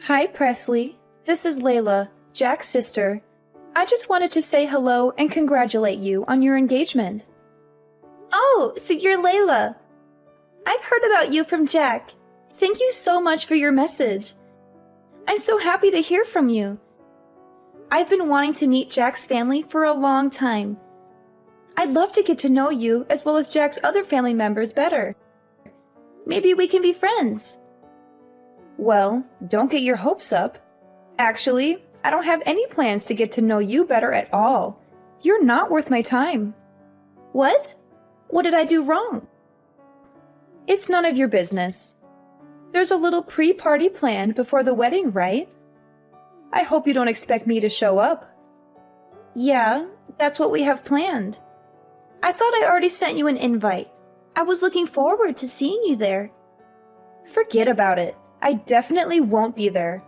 Hi, Presley. This is Layla, Jack's sister. I just wanted to say hello and congratulate you on your engagement. Oh, so you're Layla. I've heard about you from Jack. Thank you so much for your message. I'm so happy to hear from you. I've been wanting to meet Jack's family for a long time. I'd love to get to know you as well as Jack's other family members better. Maybe we can be friends. Well, don't get your hopes up. Actually, I don't have any plans to get to know you better at all. You're not worth my time. What? What did I do wrong? It's none of your business. There's a little pre-party planned before the wedding, right? I hope you don't expect me to show up. Yeah, that's what we have planned. I thought I already sent you an invite. I was looking forward to seeing you there. Forget about it. I definitely won't be there.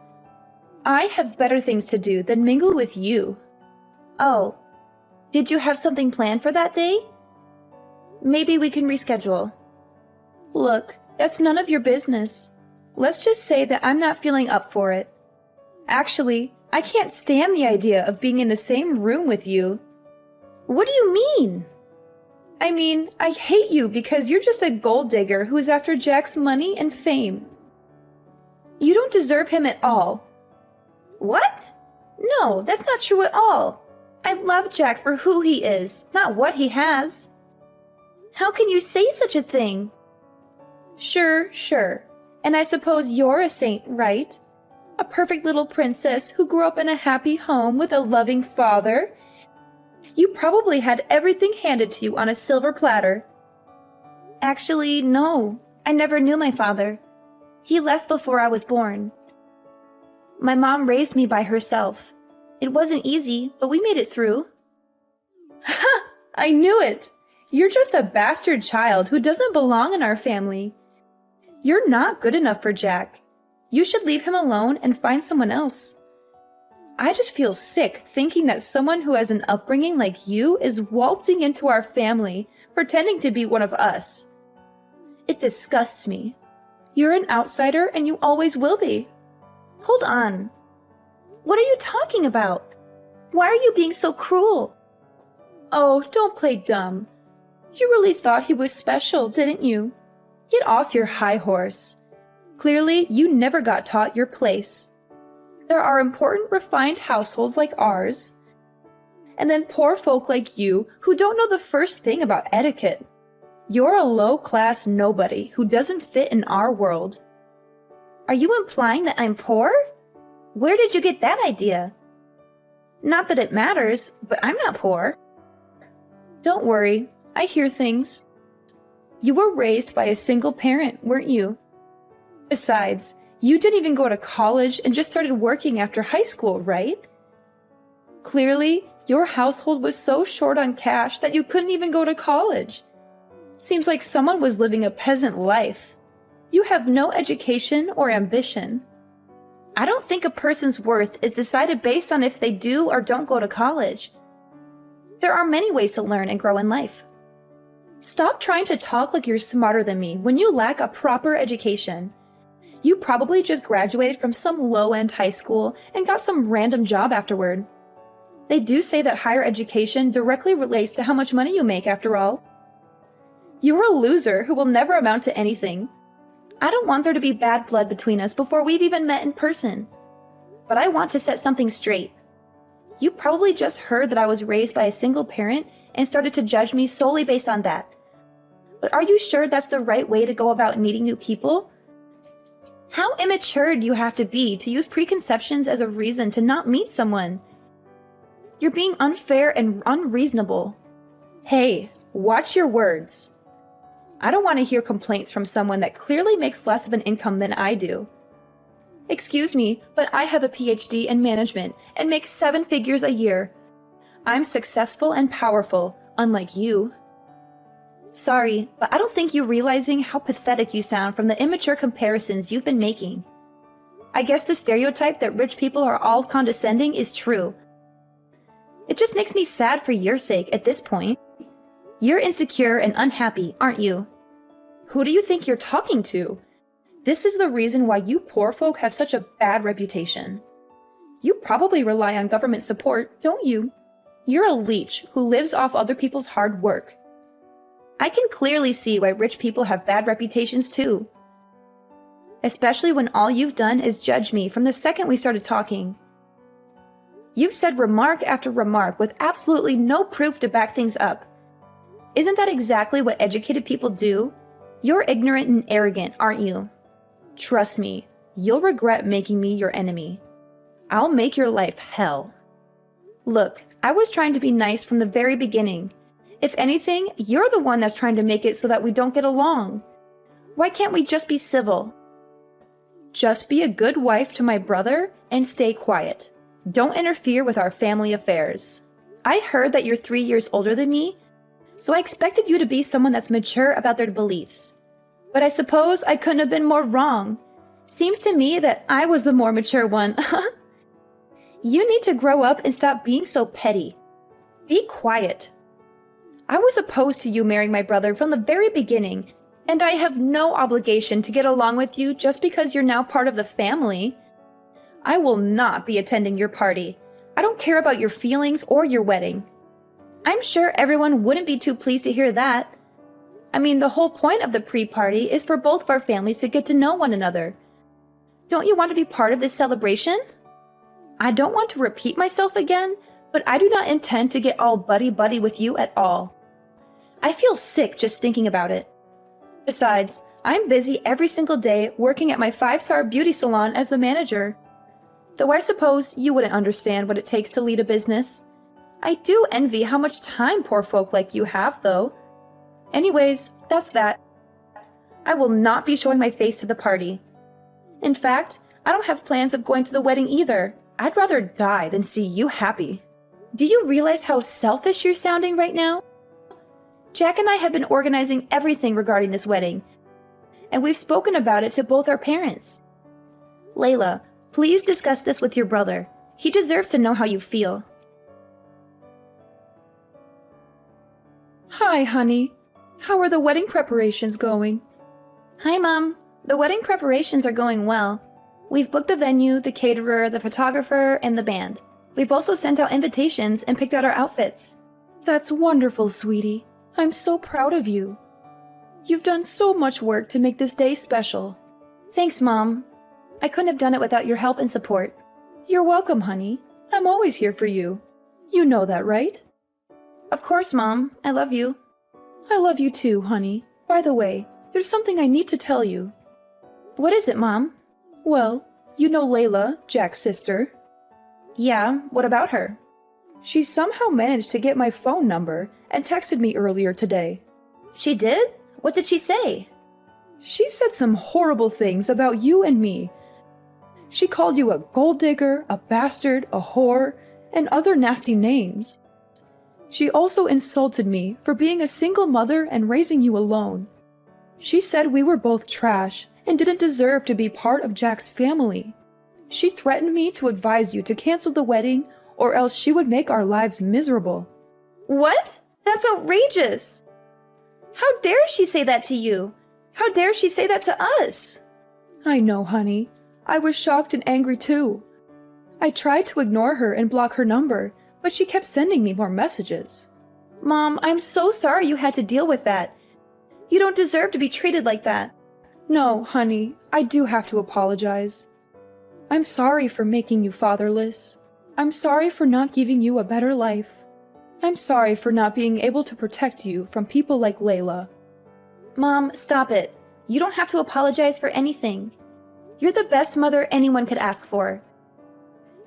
I have better things to do than mingle with you. Oh, did you have something planned for that day? Maybe we can reschedule. Look, that's none of your business. Let's just say that I'm not feeling up for it. Actually, I can't stand the idea of being in the same room with you. What do you mean? I mean, I hate you because you're just a gold digger who's after Jack's money and fame. You don't deserve him at all. What? No, that's not true at all. I love Jack for who he is, not what he has. How can you say such a thing? Sure. And I suppose you're a saint, right? A perfect little princess who grew up in a happy home with a loving father. You probably had everything handed to you on a silver platter. Actually, no. I never knew my father. He left before I was born. My mom raised me by herself. It wasn't easy, but we made it through. Ha! I knew it! You're just a bastard child who doesn't belong in our family. You're not good enough for Jack. You should leave him alone and find someone else. I just feel sick thinking that someone who has an upbringing like you is waltzing into our family, pretending to be one of us. It disgusts me. You're an outsider and you always will be. Hold on. What are you talking about? Why are you being so cruel? Oh, don't play dumb. You really thought he was special, didn't you? Get off your high horse. Clearly, you never got taught your place. There are important, refined households like ours, and then poor folk like you who don't know the first thing about etiquette. You're a low-class nobody who doesn't fit in our world. Are you implying that I'm poor? Where did you get that idea? Not that it matters, but I'm not poor. Don't worry, I hear things. You were raised by a single parent, weren't you? Besides, you didn't even go to college and just started working after high school, right? Clearly, your household was so short on cash that you couldn't even go to college. Seems like someone was living a peasant life. You have no education or ambition. I don't think a person's worth is decided based on if they do or don't go to college. There are many ways to learn and grow in life. Stop trying to talk like you're smarter than me when you lack a proper education. You probably just graduated from some low-end high school and got some random job afterward. They do say that higher education directly relates to how much money you make after all. You're a loser who will never amount to anything. I don't want there to be bad blood between us before we've even met in person. But I want to set something straight. You probably just heard that I was raised by a single parent and started to judge me solely based on that. But are you sure that's the right way to go about meeting new people? How immature do you have to be to use preconceptions as a reason to not meet someone? You're being unfair and unreasonable. Hey, watch your words. I don't want to hear complaints from someone that clearly makes less of an income than I do. Excuse me, but I have a PhD in management and make 7 figures a year. I'm successful and powerful, unlike you. Sorry, but I don't think you're realizing how pathetic you sound from the immature comparisons you've been making. I guess the stereotype that rich people are all condescending is true. It just makes me sad for your sake at this point. You're insecure and unhappy, aren't you? Who do you think you're talking to? This is the reason why you poor folk have such a bad reputation. You probably rely on government support, don't you? You're a leech who lives off other people's hard work. I can clearly see why rich people have bad reputations too. Especially when all you've done is judge me from the second we started talking. You've said remark after remark with absolutely no proof to back things up. Isn't that exactly what educated people do? You're ignorant and arrogant, aren't you? Trust me, you'll regret making me your enemy. I'll make your life hell. Look, I was trying to be nice from the very beginning. If anything, you're the one that's trying to make it so that we don't get along. Why can't we just be civil? Just be a good wife to my brother and stay quiet. Don't interfere with our family affairs. I heard that you're 3 years older than me, so I expected you to be someone that's mature about their beliefs. But I suppose I couldn't have been more wrong. Seems to me that I was the more mature one. You need to grow up and stop being so petty. Be quiet. I was opposed to you marrying my brother from the very beginning, and I have no obligation to get along with you just because you're now part of the family. I will not be attending your party. I don't care about your feelings or your wedding. I'm sure everyone wouldn't be too pleased to hear that. I mean, the whole point of the pre-party is for both of our families to get to know one another. Don't you want to be part of this celebration? I don't want to repeat myself again, but I do not intend to get all buddy-buddy with you at all. I feel sick just thinking about it. Besides, I'm busy every single day working at my 5-star beauty salon as the manager. Though I suppose you wouldn't understand what it takes to lead a business. I do envy how much time poor folk like you have, though. Anyways, that's that. I will not be showing my face to the party. In fact, I don't have plans of going to the wedding either. I'd rather die than see you happy. Do you realize how selfish you're sounding right now? Jack and I have been organizing everything regarding this wedding, and we've spoken about it to both our parents. Layla, please discuss this with your brother. He deserves to know how you feel. Hi, honey. How are the wedding preparations going? Hi, Mom. The wedding preparations are going well. We've booked the venue, the caterer, the photographer, and the band. We've also sent out invitations and picked out our outfits. That's wonderful, sweetie. I'm so proud of you. You've done so much work to make this day special. Thanks, Mom. I couldn't have done it without your help and support. You're welcome, honey. I'm always here for you. You know that, right? Of course, Mom. I love you. I love you too, honey. By the way, there's something I need to tell you. What is it, Mom? Well, you know Layla, Jack's sister. Yeah, what about her? She somehow managed to get my phone number and texted me earlier today. She did? What did she say? She said some horrible things about you and me. She called you a gold digger, a bastard, a whore, and other nasty names. She also insulted me for being a single mother and raising you alone. She said we were both trash and didn't deserve to be part of Jack's family. She threatened me to advise you to cancel the wedding or else she would make our lives miserable. What? That's outrageous! How dare she say that to you? How dare she say that to us? I know, honey. I was shocked and angry too. I tried to ignore her and block her number, but she kept sending me more messages. Mom, I'm so sorry you had to deal with that. You don't deserve to be treated like that. No, honey, I do have to apologize. I'm sorry for making you fatherless. I'm sorry for not giving you a better life. I'm sorry for not being able to protect you from people like Layla. Mom, stop it. You don't have to apologize for anything. You're the best mother anyone could ask for.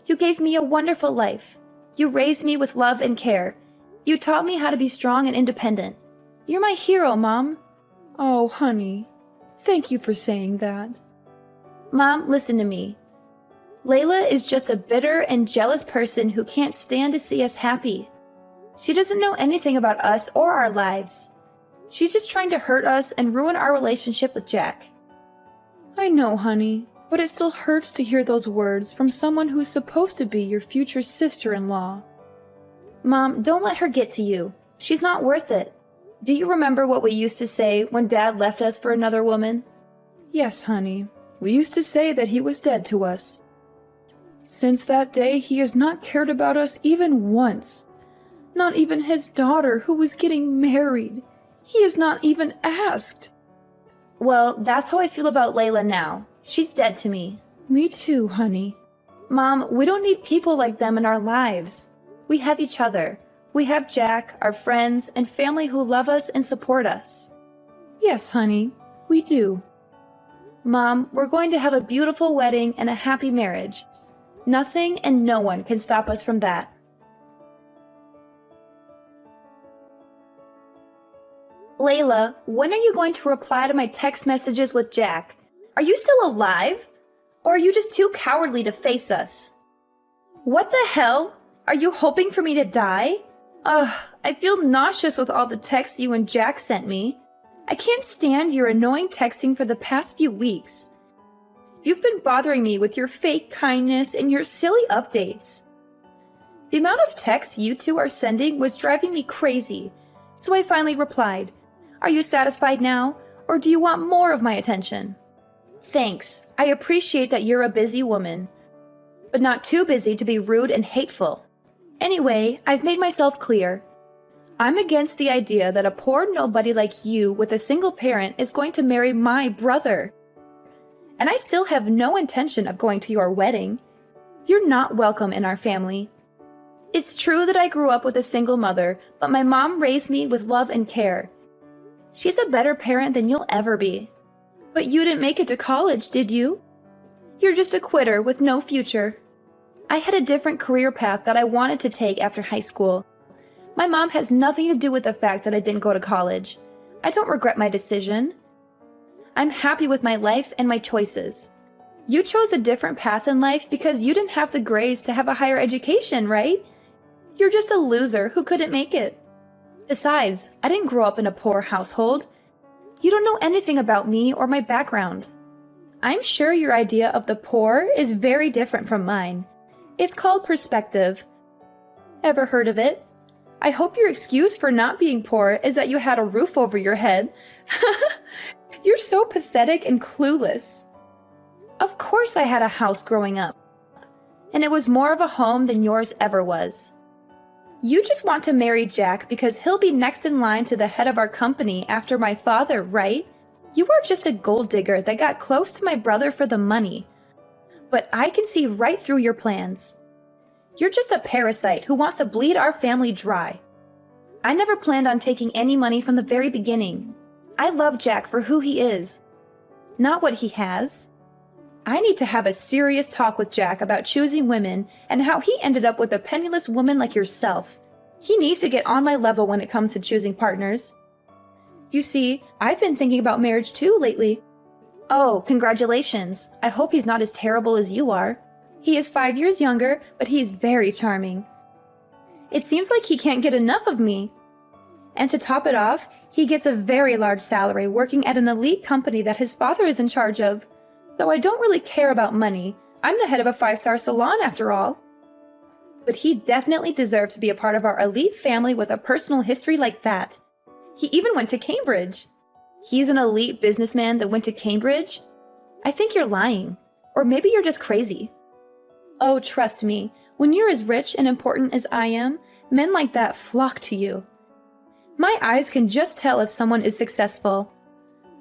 You gave me a wonderful life. You raised me with love and care. You taught me how to be strong and independent. You're my hero, Mom. Oh, honey. Thank you for saying that. Mom, listen to me. Layla is just a bitter and jealous person who can't stand to see us happy. She doesn't know anything about us or our lives. She's just trying to hurt us and ruin our relationship with Jack. I know, honey, but it still hurts to hear those words from someone who's supposed to be your future sister-in-law. Mom, don't let her get to you. She's not worth it. Do you remember what we used to say when Dad left us for another woman? Yes, honey. We used to say that he was dead to us. Since that day, he has not cared about us even once. Not even his daughter, who was getting married. He has not even asked. Well, that's how I feel about Layla now. She's dead to me. Me too, honey. Mom, we don't need people like them in our lives. We have each other. We have Jack, our friends, and family who love us and support us. Yes, honey, we do. Mom, we're going to have a beautiful wedding and a happy marriage. Nothing and no one can stop us from that. Layla, when are you going to reply to my text messages with Jack? Are you still alive? Or are you just too cowardly to face us? What the hell? Are you hoping for me to die? Ugh, I feel nauseous with all the texts you and Jack sent me. I can't stand your annoying texting for the past few weeks. You've been bothering me with your fake kindness and your silly updates. The amount of texts you two are sending was driving me crazy, so I finally replied, "Are you satisfied now, or do you want more of my attention?" Thanks, I appreciate that you're a busy woman, but not too busy to be rude and hateful. Anyway, I've made myself clear. I'm against the idea that a poor nobody like you with a single parent is going to marry my brother. And I still have no intention of going to your wedding. You're not welcome in our family. It's true that I grew up with a single mother, but my mom raised me with love and care. She's a better parent than you'll ever be. But you didn't make it to college, did you? You're just a quitter with no future. I had a different career path that I wanted to take after high school. My mom has nothing to do with the fact that I didn't go to college. I don't regret my decision. I'm happy with my life and my choices. You chose a different path in life because you didn't have the grades to have a higher education, right? You're just a loser who couldn't make it. Besides, I didn't grow up in a poor household. You don't know anything about me or my background. I'm sure your idea of the poor is very different from mine. It's called perspective. Ever heard of it? I hope your excuse for not being poor is that you had a roof over your head. You're so pathetic and clueless. Of course I had a house growing up, and it was more of a home than yours ever was. You just want to marry Jack because he'll be next in line to the head of our company after my father, right? You are just a gold digger that got close to my brother for the money. But I can see right through your plans. You're just a parasite who wants to bleed our family dry. I never planned on taking any money from the very beginning. I love Jack for who he is, not what he has. I need to have a serious talk with Jack about choosing women and how he ended up with a penniless woman like yourself. He needs to get on my level when it comes to choosing partners. You see, I've been thinking about marriage too lately. Oh, congratulations. I hope he's not as terrible as you are. He is 5 years younger, but he's very charming. It seems like he can't get enough of me. And to top it off, he gets a very large salary working at an elite company that his father is in charge of. Though I don't really care about money, I'm the head of a 5-star salon after all. But he definitely deserves to be a part of our elite family with a personal history like that. He even went to Cambridge. He's an elite businessman that went to Cambridge? I think you're lying. Or maybe you're just crazy. Oh, trust me, when you're as rich and important as I am, men like that flock to you. My eyes can just tell if someone is successful.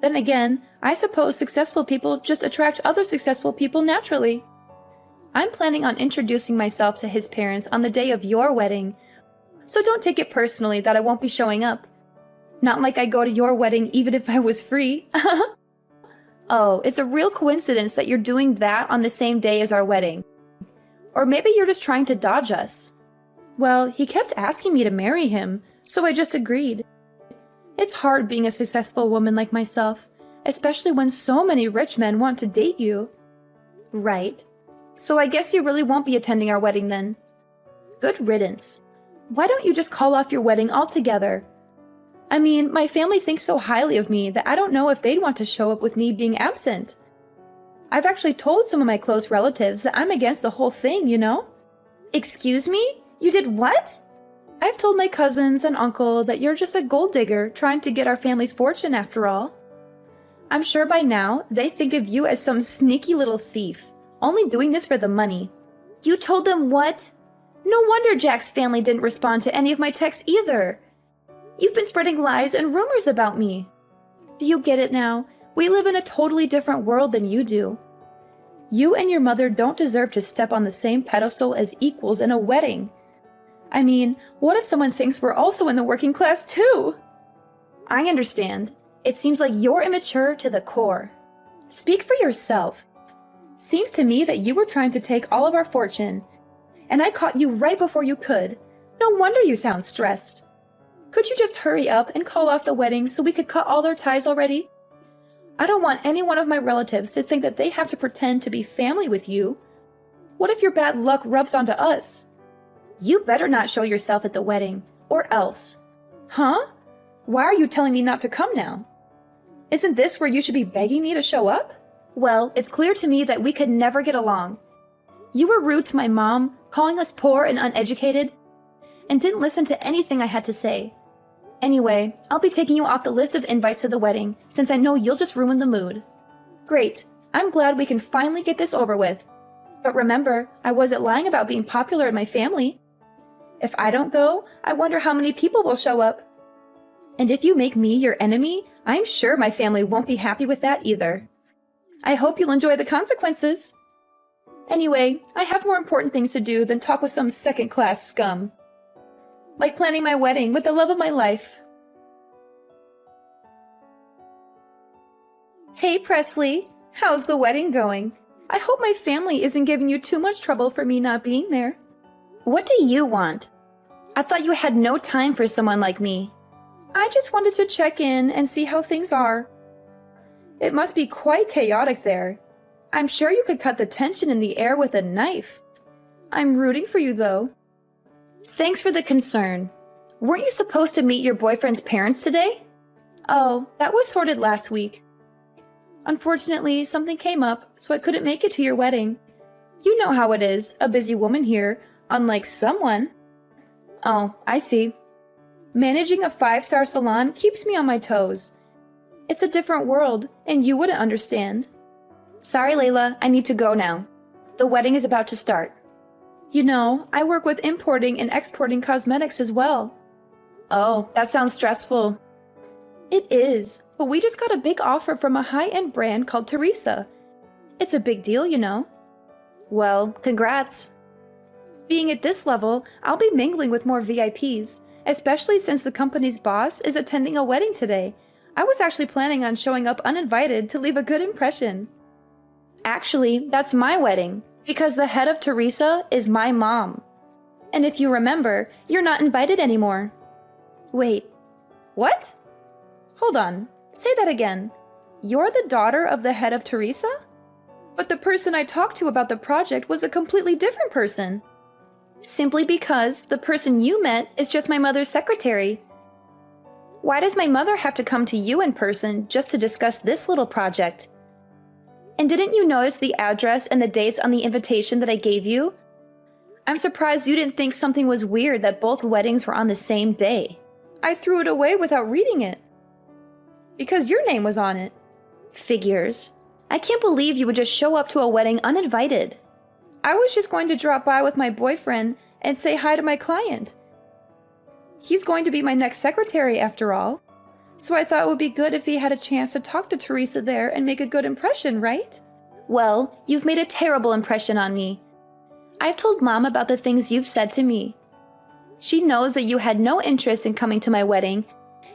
Then again, I suppose successful people just attract other successful people naturally. I'm planning on introducing myself to his parents on the day of your wedding, so don't take it personally that I won't be showing up. Not like I go to your wedding even if I was free. Oh, it's a real coincidence that you're doing that on the same day as our wedding. Or maybe you're just trying to dodge us. Well, he kept asking me to marry him, so I just agreed. It's hard being a successful woman like myself, especially when so many rich men want to date you. Right. So I guess you really won't be attending our wedding then. Good riddance. Why don't you just call off your wedding altogether? I mean, my family thinks so highly of me that I don't know if they'd want to show up with me being absent. I've actually told some of my close relatives that I'm against the whole thing, you know? Excuse me? You did what? I've told my cousins and uncle that you're just a gold digger trying to get our family's fortune after all. I'm sure by now they think of you as some sneaky little thief, only doing this for the money. You told them what? No wonder Jack's family didn't respond to any of my texts either. You've been spreading lies and rumors about me. Do you get it now? We live in a totally different world than you do. You and your mother don't deserve to step on the same pedestal as equals in a wedding. I mean, what if someone thinks we're also in the working class too? I understand. It seems like you're immature to the core. Speak for yourself. Seems to me that you were trying to take all of our fortune, and I caught you right before you could. No wonder you sound stressed. Could you just hurry up and call off the wedding so we could cut all their ties already? I don't want any one of my relatives to think that they have to pretend to be family with you. What if your bad luck rubs onto us? You better not show yourself at the wedding, or else. Huh? Why are you telling me not to come now? Isn't this where you should be begging me to show up? Well, it's clear to me that we could never get along. You were rude to my mom, calling us poor and uneducated, and didn't listen to anything I had to say. Anyway, I'll be taking you off the list of invites to the wedding, since I know you'll just ruin the mood. Great. I'm glad we can finally get this over with. But remember, I wasn't lying about being popular in my family. If I don't go, I wonder how many people will show up. And if you make me your enemy, I'm sure my family won't be happy with that either. I hope you'll enjoy the consequences. Anyway, I have more important things to do than talk with some second-class scum. Like planning my wedding with the love of my life. Hey, Presley. How's the wedding going? I hope my family isn't giving you too much trouble for me not being there. What do you want? I thought you had no time for someone like me. I just wanted to check in and see how things are. It must be quite chaotic there. I'm sure you could cut the tension in the air with a knife. I'm rooting for you, though. Thanks for the concern. Weren't you supposed to meet your boyfriend's parents today? Oh, that was sorted last week. Unfortunately, something came up, so I couldn't make it to your wedding. You know how it is, a busy woman here, unlike someone. Oh, I see. Managing a 5-star salon keeps me on my toes. It's a different world, and you wouldn't understand. Sorry, Layla, I need to go now. The wedding is about to start. You know, I work with importing and exporting cosmetics as well. Oh, that sounds stressful. It is, but we just got a big offer from a high-end brand called Teresa. It's a big deal, you know. Well, congrats. Being at this level, I'll be mingling with more VIPs, especially since the company's boss is attending a wedding today. I was actually planning on showing up uninvited to leave a good impression. Actually, that's my wedding, because the head of Teresa is my mom. And if you remember, you're not invited anymore. Wait, what? Hold on, say that again. You're the daughter of the head of Teresa? But the person I talked to about the project was a completely different person. Simply because the person you met is just my mother's secretary. Why does my mother have to come to you in person just to discuss this little project? And didn't you notice the address and the dates on the invitation that I gave you? I'm surprised you didn't think something was weird that both weddings were on the same day. I threw it away without reading it. Because your name was on it. Figures. I can't believe you would just show up to a wedding uninvited. I was just going to drop by with my boyfriend and say hi to my client. He's going to be my next secretary after all. So I thought it would be good if he had a chance to talk to Teresa there and make a good impression, right? Well, you've made a terrible impression on me. I've told Mom about the things you've said to me. She knows that you had no interest in coming to my wedding,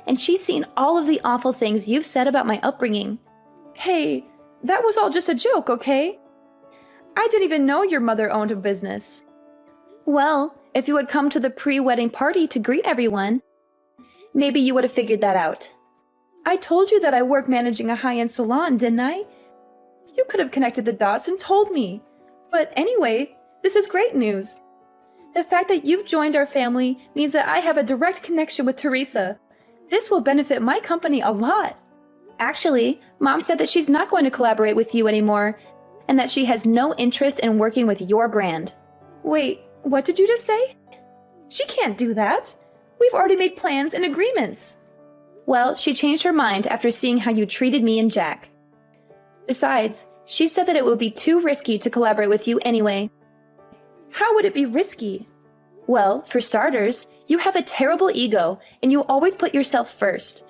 and she's seen all of the awful things you've said about my upbringing. Hey, that was all just a joke, okay? I didn't even know your mother owned a business. Well, if you had come to the pre-wedding party to greet everyone, maybe you would have figured that out. I told you that I work managing a high-end salon, didn't I? You could have connected the dots and told me. But anyway, this is great news. The fact that you've joined our family means that I have a direct connection with Teresa. This will benefit my company a lot. Actually, Mom said that she's not going to collaborate with you anymore, and that she has no interest in working with your brand. Wait, what did you just say? She can't do that. We've already made plans and agreements. Well, she changed her mind after seeing how you treated me and Jack. Besides, she said that it would be too risky to collaborate with you anyway. How would it be risky? Well, for starters, you have a terrible ego and you always put yourself first.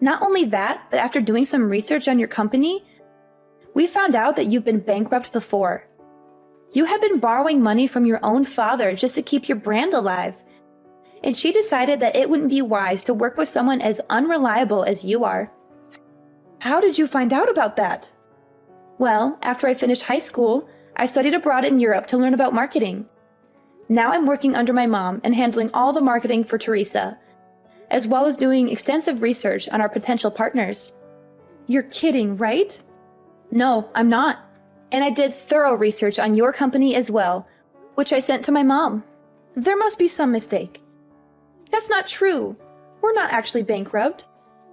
Not only that, but after doing some research on your company, we found out that you've been bankrupt before. You had been borrowing money from your own father just to keep your brand alive. And she decided that it wouldn't be wise to work with someone as unreliable as you are. How did you find out about that? Well, after I finished high school, I studied abroad in Europe to learn about marketing. Now I'm working under my mom and handling all the marketing for Teresa, as well as doing extensive research on our potential partners. You're kidding, right? No, I'm not. And I did thorough research on your company as well, which I sent to my mom. There must be some mistake. That's not true. We're not actually bankrupt.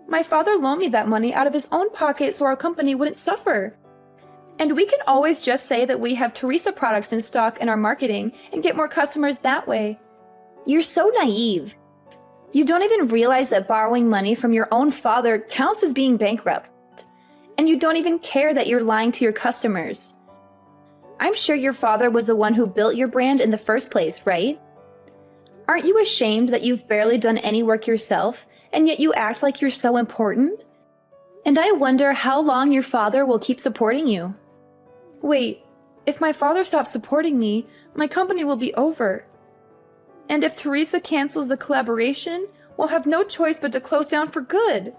My father loaned me that money out of his own pocket so our company wouldn't suffer. And we can always just say that we have Teresa products in stock in our marketing and get more customers that way. You're so naive. You don't even realize that borrowing money from your own father counts as being bankrupt. And you don't even care that you're lying to your customers. I'm sure your father was the one who built your brand in the first place, right? Aren't you ashamed that you've barely done any work yourself, and yet you act like you're so important? And I wonder how long your father will keep supporting you. Wait, if my father stops supporting me, my company will be over. And if Teresa cancels the collaboration, we'll have no choice but to close down for good.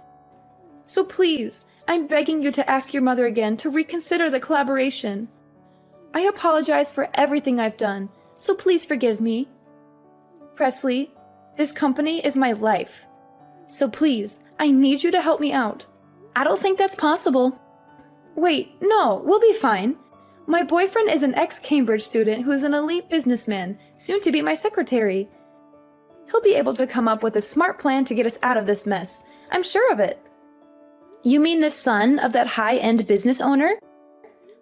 So please, I'm begging you to ask your mother again to reconsider the collaboration. I apologize for everything I've done, so please forgive me. Presley, this company is my life. So please, I need you to help me out. I don't think that's possible. Wait, no, we'll be fine. My boyfriend is an ex-Cambridge student who is an elite businessman, soon to be my secretary. He'll be able to come up with a smart plan to get us out of this mess. I'm sure of it. You mean the son of that high-end business owner?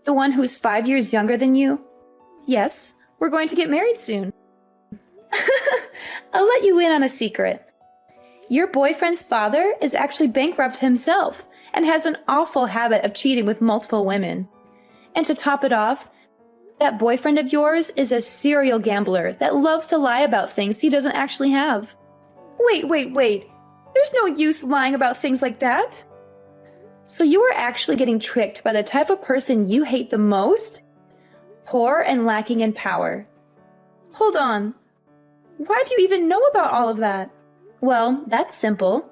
The one who's 5 years younger than you? Yes, we're going to get married soon. I'll let you in on a secret. Your boyfriend's father is actually bankrupt himself and has an awful habit of cheating with multiple women. And to top it off, that boyfriend of yours is a serial gambler that loves to lie about things he doesn't actually have. Wait. There's no use lying about things like that. So you are actually getting tricked by the type of person you hate the most? Poor and lacking in power. Hold on. Why do you even know about all of that? Well, that's simple.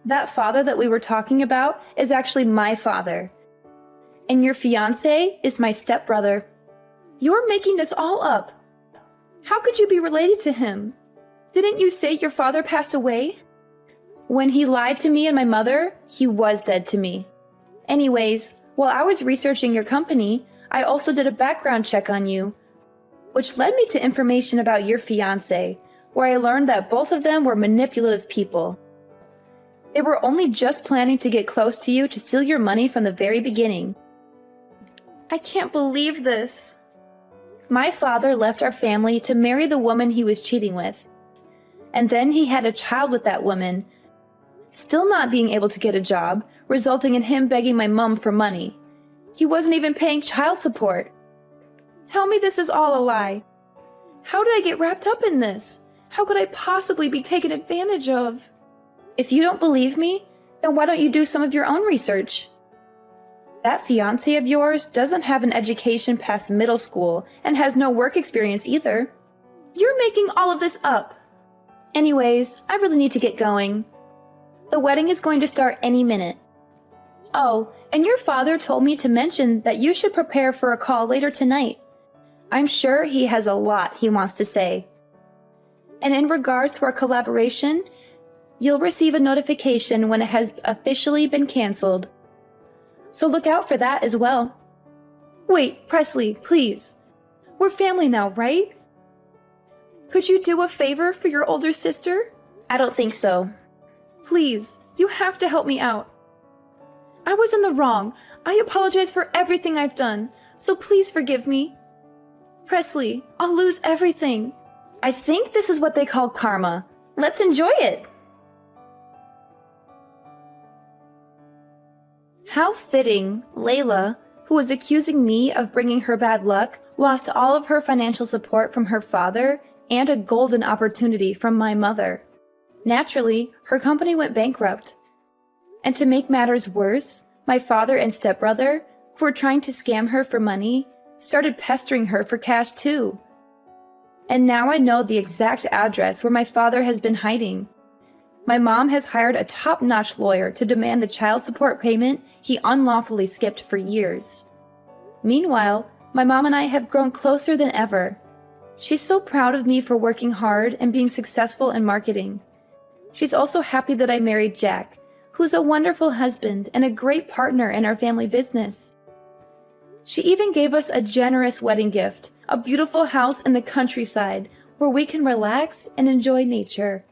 That father that we were talking about is actually my father. And your fiancé is my stepbrother. You're making this all up. How could you be related to him? Didn't you say your father passed away? When he lied to me and my mother, he was dead to me. Anyways, while I was researching your company, I also did a background check on you, which led me to information about your fiancé, where I learned that both of them were manipulative people. They were only just planning to get close to you to steal your money from the very beginning. I can't believe this. My father left our family to marry the woman he was cheating with. And then he had a child with that woman, still not being able to get a job, resulting in him begging my mom for money. He wasn't even paying child support. Tell me this is all a lie. How did I get wrapped up in this? How could I possibly be taken advantage of? If you don't believe me, then why don't you do some of your own research? That fiancé of yours doesn't have an education past middle school and has no work experience either. You're making all of this up. Anyways, I really need to get going. The wedding is going to start any minute. Oh, and your father told me to mention that you should prepare for a call later tonight. I'm sure he has a lot he wants to say. And in regards to our collaboration, you'll receive a notification when it has officially been canceled. So look out for that as well. Wait, Presley, please. We're family now, right? Could you do a favor for your older sister? I don't think so. Please, you have to help me out. I was in the wrong. I apologize for everything I've done, so please forgive me. Presley, I'll lose everything. I think this is what they call karma. Let's enjoy it. How fitting Layla, who was accusing me of bringing her bad luck, lost all of her financial support from her father and a golden opportunity from my mother. Naturally, her company went bankrupt. And to make matters worse, my father and stepbrother, who were trying to scam her for money, started pestering her for cash too. And now I know the exact address where my father has been hiding. My mom has hired a top-notch lawyer to demand the child support payment he unlawfully skipped for years. Meanwhile, my mom and I have grown closer than ever. She's so proud of me for working hard and being successful in marketing. She's also happy that I married Jack, who's a wonderful husband and a great partner in our family business. She even gave us a generous wedding gift, a beautiful house in the countryside where we can relax and enjoy nature.